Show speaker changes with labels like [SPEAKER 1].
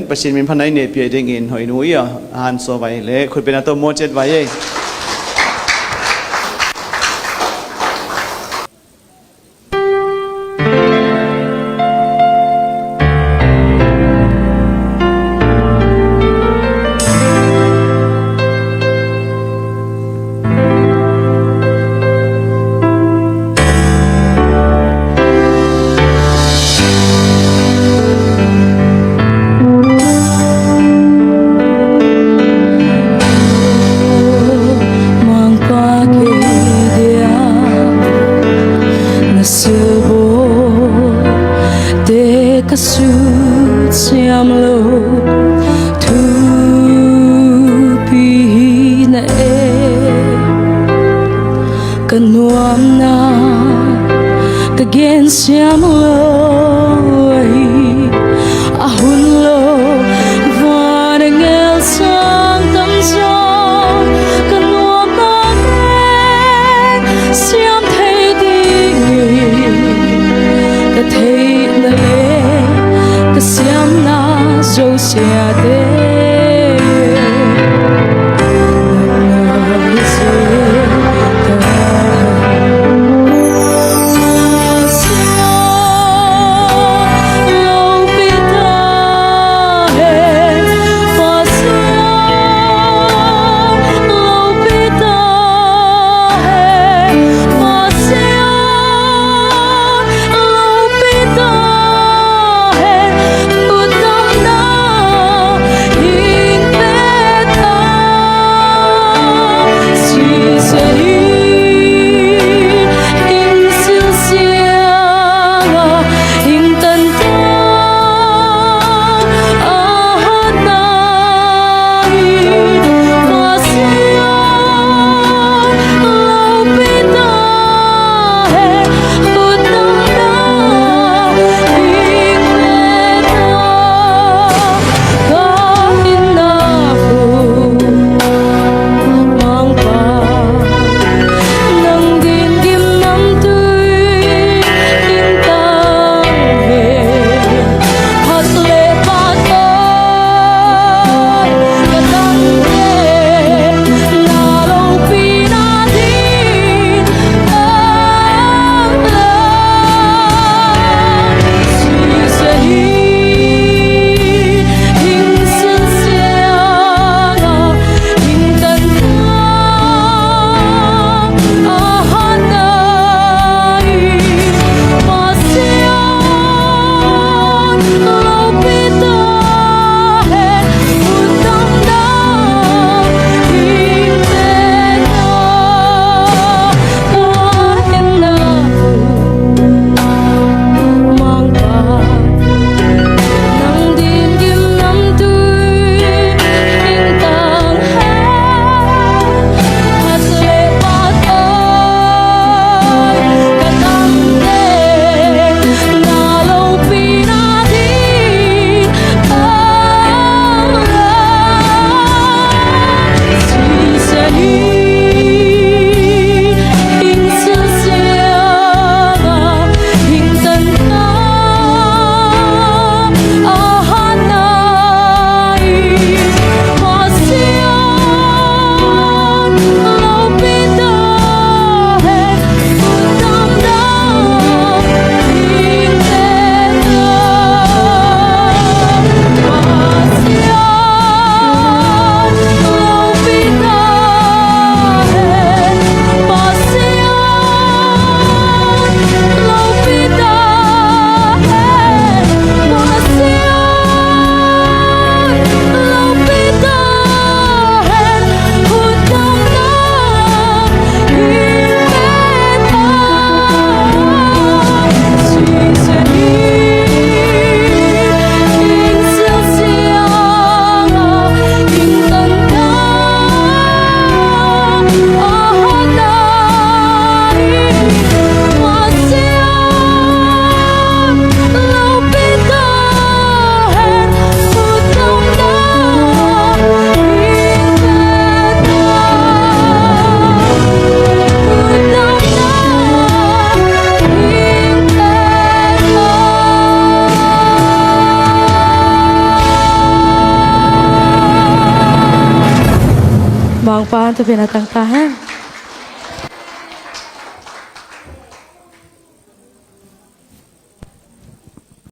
[SPEAKER 1] ประชินมินพันในเนี่ยเปียดิ้งอินหอยนุ้ยฮันโซไว้เล่คุณเป็นตัวโมเจ็ดไว้
[SPEAKER 2] kasut siam lo tu pi na kanuam na kagen siam lo ahun lo van ngel sang tam song kanuam na siam thei di ka thei na siam na dấu xia đê He Bang paan to pinatangtahan.